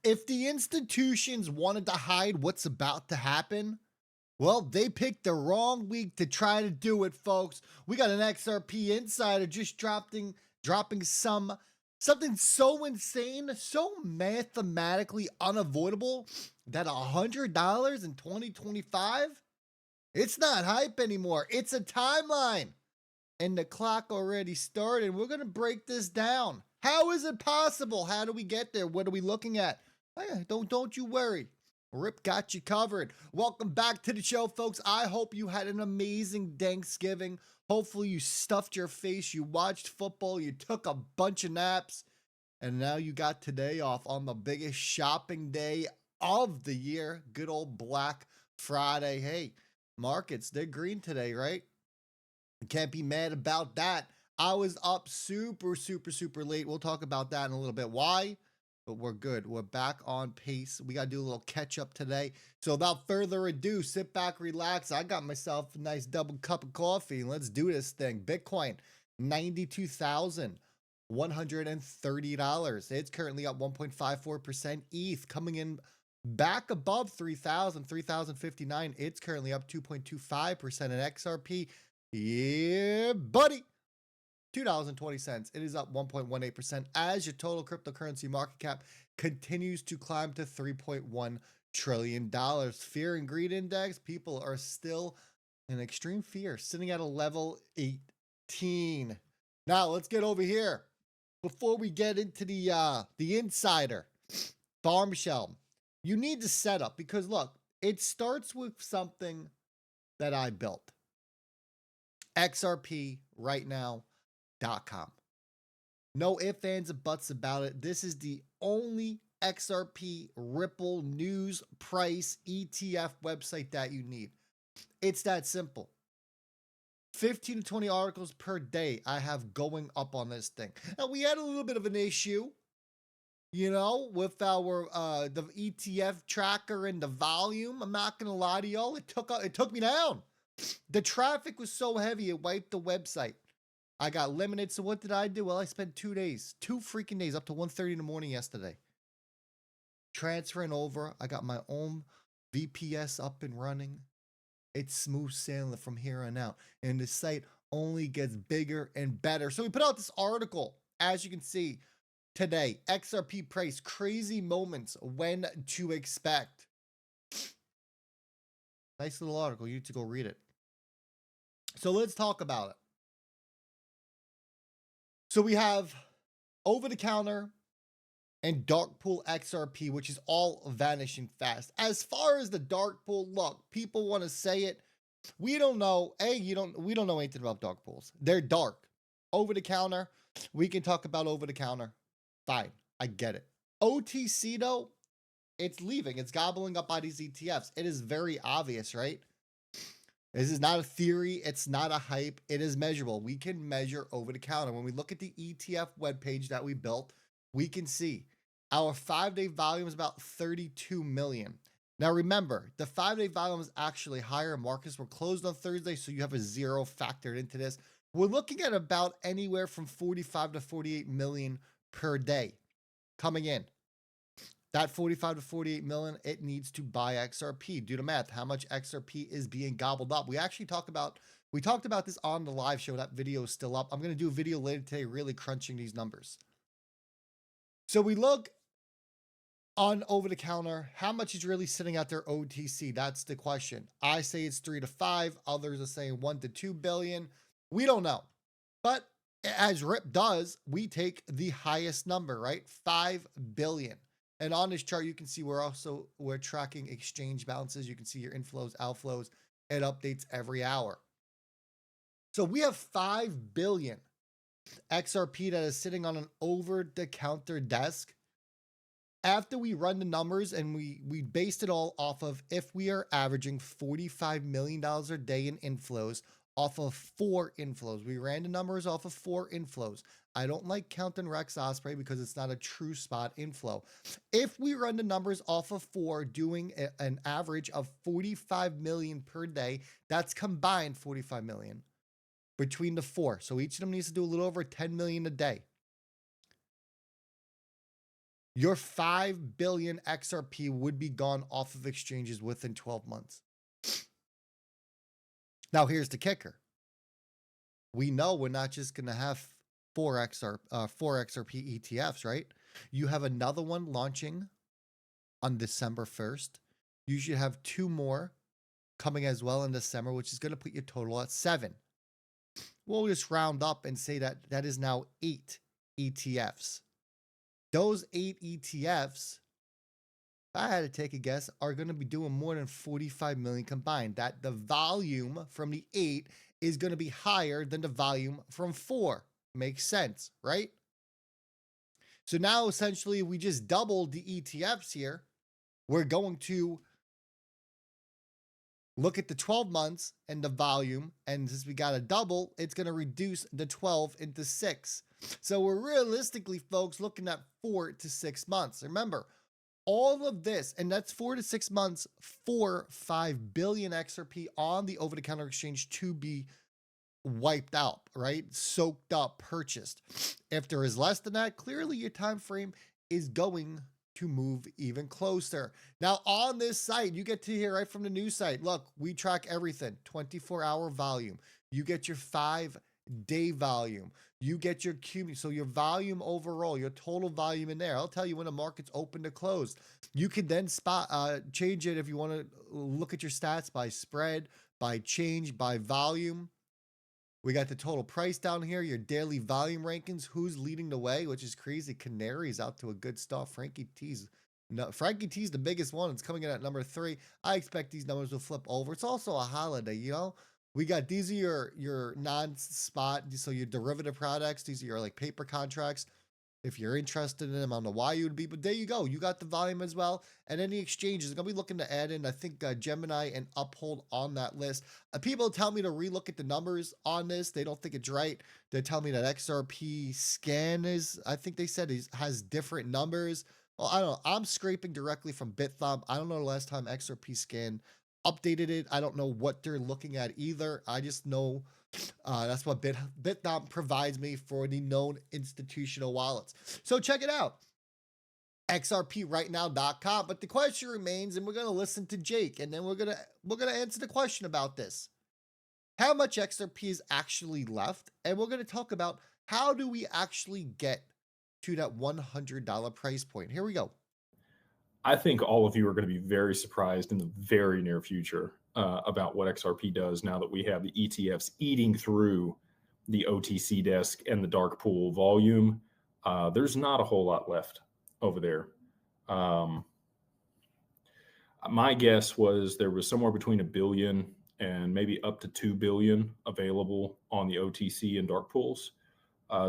If the institutions wanted to hide what's about to happen, well, they picked the wrong week to try to do it, folks. We got an XRP Insider just dropping something so insane, so mathematically unavoidable that $100 in 2025, it's not hype anymore. It's a timeline. And the clock already started. We're going to break this down. How is it possible? How do we get there? What are we looking at? Don't you worry. Rip got you covered. Welcome back to the show, folks. I hope you had an amazing Thanksgiving. Hopefully you stuffed your face, you watched football, you took a bunch of naps, and now you got today off on the biggest shopping day of the year. Good old Black Friday. Hey, markets, they're green today, right? Can't be mad about that. I was up super late. We'll talk about that in a little bit. Why? But we're good. We're back on pace. We got to do a little catch up today. So without further ado, sit back, relax. I got myself a nice double cup of coffee. And let's do this thing. Bitcoin, $92,130. It's currently up 1.54%. ETH coming in back above 3,000, 3,059. It's currently up 2.25%. And XRP, yeah, buddy. $2.20. It is up 1.18% as your total cryptocurrency market cap continues to climb to $3.1 trillion. Fear and greed index, people are still in extreme fear, sitting at a level 18. Now let's get over here. Before we get into the insider, Bombshell, you need to set up because look, it starts with something that I built. XRP right now.com. No ifs, ands, and buts about it. This is the only XRP Ripple news price ETF website that you need. It's that simple. 15 to 20 articles per day I have going up on this thing. Now, we had a little bit of an issue, with our the ETF tracker and the volume. I'm not gonna lie to y'all. It took me down. The traffic was so heavy, it wiped the website. I got limited. So what did I do? Well, I spent 2 days, 2 freaking days, up to 1:30 in the morning yesterday, transferring over. I got my own VPS up and running. It's smooth sailing from here on out. And the site only gets bigger and better. So we put out this article, as you can see today, XRP price, crazy moments, when to expect. Nice little article. You need to go read it. So let's talk about it. So we have over the counter and dark pool XRP, which is all vanishing fast. As far as the dark pool, look, people want to say it. We don't know. We don't know anything about dark pools. They're dark. Over the counter, we can talk about over the counter. Fine, I get it. OTC though, it's leaving. It's gobbling up by these ETFs. It is very obvious, right? This is not a theory. It's not a hype. It is measurable. We can measure over the counter. When we look at the ETF webpage that we built, we can see our 5-day volume is about 32 million. Now remember, the 5-day volume is actually higher. Markets were closed on Thursday, so you have a zero factored into this. We're looking at about anywhere from 45 to 48 million per day coming in. That 45 to 48 million, it needs to buy XRP. Do the math. How much XRP is being gobbled up? We talked about this on the live show. That video is still up. I'm going to do a video later today really crunching these numbers. So we look on over the counter. How much is really sitting out there OTC? That's the question. I say it's 3 to 5. Others are saying 1 to 2 billion. We don't know. But as Rip does, we take the highest number, right? 5 billion. And on this chart, you can see we're tracking exchange balances. You can see your inflows, outflows. It updates every hour. So we have 5 billion XRP that is sitting on an over-the-counter desk. After we run the numbers and we based it all off of if we are averaging $45 million a day in inflows off of 4 inflows. We ran the numbers off of 4 inflows. I don't like counting Rex Osprey because it's not a true spot inflow. If we run the numbers off of 4, doing an average of 45 million per day, that's combined 45 million between the 4. So each of them needs to do a little over 10 million a day. your 5 billion XRP would be gone off of exchanges within 12 months. Now, here's the kicker. We know we're not just going to have four XRP ETFs, right? You have another one launching on December 1st. You should have 2 more coming as well in December, which is going to put your total at 7. We'll just round up and say that that is now 8 ETFs. Those 8 ETFs, if I had to take a guess, are going to be doing more than 45 million combined. That the volume from the 8 is going to be higher than the volume from 4. Makes sense, right? So now essentially we just doubled the ETFs here. We're going to look at the 12 months and the volume, and since we got a double, it's going to reduce the 12 into 6. So we're realistically, folks, looking at 4 to 6 months. Remember, all of this, and that's 4 to 6 months for 5 billion XRP on the over-the-counter exchange to be wiped out, right? Soaked up, purchased. If there is less than that, clearly your time frame is going to move even closer. Now, on this site, you get to hear right from the news site. Look, we track everything. 24-hour volume. You get your 5-day volume. You get your cumulative, so your volume overall, your total volume in there. I'll tell you when the market's open to close. You can then change it if you want to look at your stats by spread, by change, by volume. We got the total price down here, your daily volume rankings, who's leading the way, which is crazy. Canary's out to a good start. Frankie T's the biggest one. It's coming in at number 3. I expect these numbers will flip over. It's also a holiday, you know. We got these are your non-spot, so your derivative products. These are your like paper contracts. If you're interested in them, I don't know why you would be, but there you go. You got the volume as well. And any exchanges are going to be looking to add in, I think, Gemini and Uphold on that list. People tell me to relook at the numbers on this. They don't think it's right. They tell me that XRP scan is, I think they said, has different numbers. Well, I don't know. I'm scraping directly from BitThumb. I don't know the last time XRP scan updated it. I don't know what they're looking at either. I just know that's what BitThumb provides me for the known institutional wallets. So check it out, xrprightnow.com. But the question remains, and we're going to listen to Jake, and then we're going to answer the question about this. How much XRP is actually left? And we're going to talk about how do we actually get to that $100 price point. Here we go. I think all of you are going to be very surprised in the very near future about what XRP does now that we have the ETFs eating through the OTC desk and the dark pool volume. There's not a whole lot left over there. My guess was there was somewhere between 1 billion and maybe up to 2 billion available on the OTC and dark pools.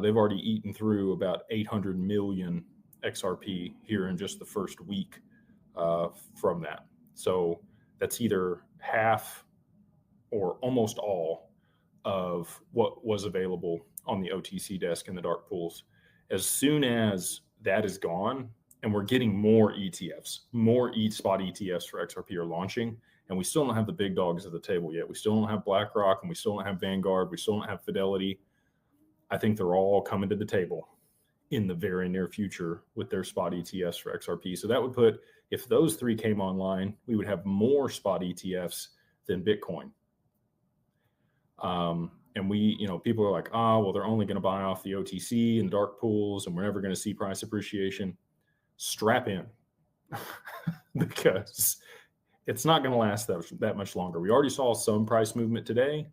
They've already eaten through about 800 million XRP here in just the first week from that. So that's either half or almost all of what was available on the OTC desk in the dark pools. As soon as that is gone, and we're getting more ETFs, more spot ETFs for XRP are launching, and we still don't have the big dogs at the table yet. We still don't have BlackRock, and we still don't have Vanguard. We still don't have Fidelity. I think they're all coming to the table in the very near future with their spot ETFs for XRP. So that would put, if those 3 came online, we would have more spot ETFs than Bitcoin. And we, people are like, well, they're only going to buy off the OTC and dark pools, and we're never going to see price appreciation. Strap in because it's not going to last that much longer. We already saw some price movement today.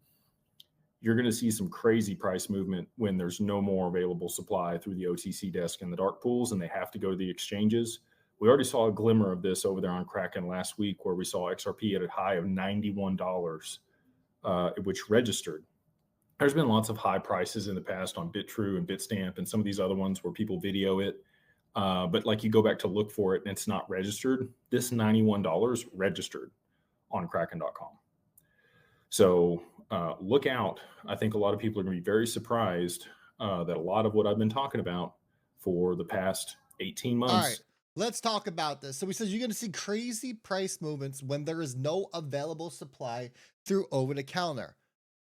You're going to see some crazy price movement when there's no more available supply through the OTC desk and the dark pools, and they have to go to the exchanges. We already saw a glimmer of this over there on Kraken last week, where we saw XRP at a high of $91, which registered. There's been lots of high prices in the past on BitTrue and Bitstamp and some of these other ones where people video it. But like you go back to look for it and it's not registered. This $91 registered on Kraken.com. So look out. I think a lot of people are going to be very surprised that a lot of what I've been talking about for the past 18 months. All right, let's talk about this. So we said you're going to see crazy price movements when there is no available supply through over-the-counter.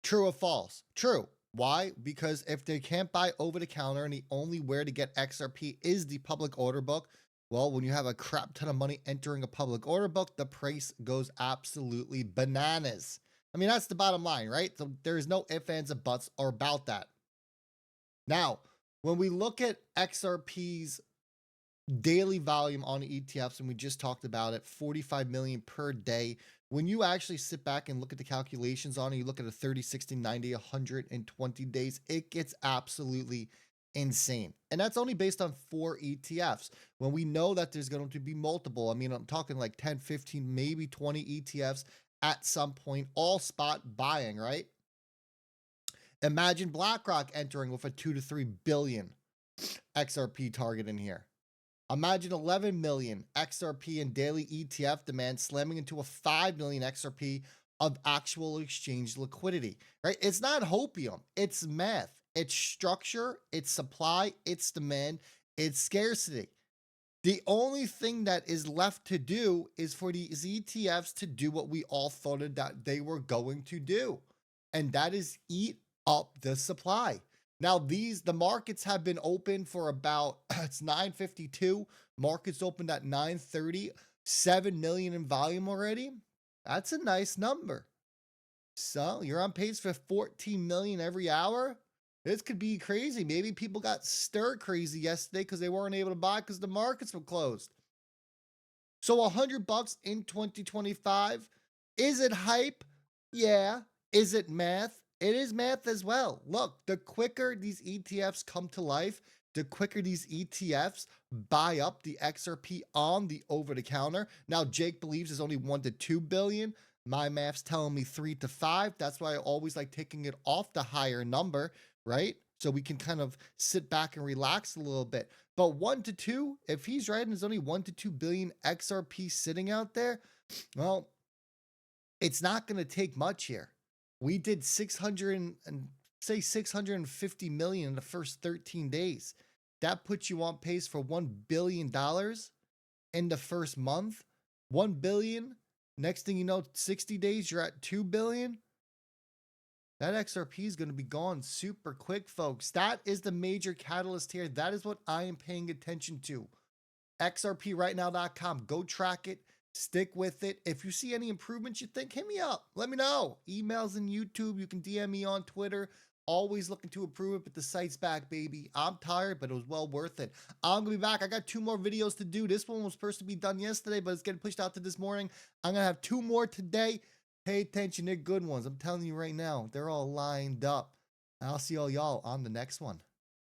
True or false? True. Why? Because if they can't buy over-the-counter and the only where to get XRP is the public order book, Well, when you have a crap ton of money entering a public order book, the price goes absolutely bananas. I mean, that's the bottom line, right? So there's no ifs, ands, or buts or about that. Now, when we look at XRP's daily volume on ETFs, and we just talked about it, 45 million per day. When you actually sit back and look at the calculations on it, you look at a 30, 60, 90, 120 days, it gets absolutely insane. And that's only based on 4 ETFs. When we know that there's going to be multiple, I mean, I'm talking like 10, 15, maybe 20 ETFs at some point, all spot buying, right? Imagine BlackRock entering with a 2 to 3 billion XRP target in here. Imagine 11 million XRP in daily ETF demand slamming into a 5 million XRP of actual exchange liquidity, right? It's not hopium, it's math, it's structure, it's supply, it's demand, it's scarcity. The only thing that is left to do is for these ETFs to do what we all thought that they were going to do, and that is eat up the supply. Now, the markets have been open for about it's 9:52. Markets opened at 9:30, 7 million in volume already. That's a nice number. So you're on pace for 14 million every hour. This could be crazy. Maybe people got stir crazy yesterday because they weren't able to buy because the markets were closed. So $100 in 2025. Is it hype? Yeah. Is it math? It is math as well. Look, the quicker these ETFs come to life, the quicker these ETFs buy up the XRP on the over the counter. Now, Jake believes there's only 1 to 2 billion. My math's telling me 3 to 5. That's why I always like taking it off the higher number, right? So we can kind of sit back and relax a little bit. But 1 to 2, if he's right and there's only 1 to 2 billion XRP sitting out there, well, it's not going to take much here. We did 650 million in the first 13 days. That puts you on pace for $1 billion in the first month. 1 billion. Next thing you know, 60 days, you're at 2 billion. That XRP is going to be gone super quick, folks. That is the major catalyst here. That is what I am paying attention to. XRPrightnow.com. Go track it. Stick with it. If you see any improvements you think, hit me up. Let me know. Emails and YouTube. You can DM me on Twitter. Always looking to improve it, but the site's back, baby. I'm tired, but it was well worth it. I'm going to be back. I got 2 more videos to do. This one was supposed to be done yesterday, but it's getting pushed out to this morning. I'm going to have 2 more today. Pay attention. They're good ones. I'm telling you right now. They're all lined up. I'll see all y'all on the next one.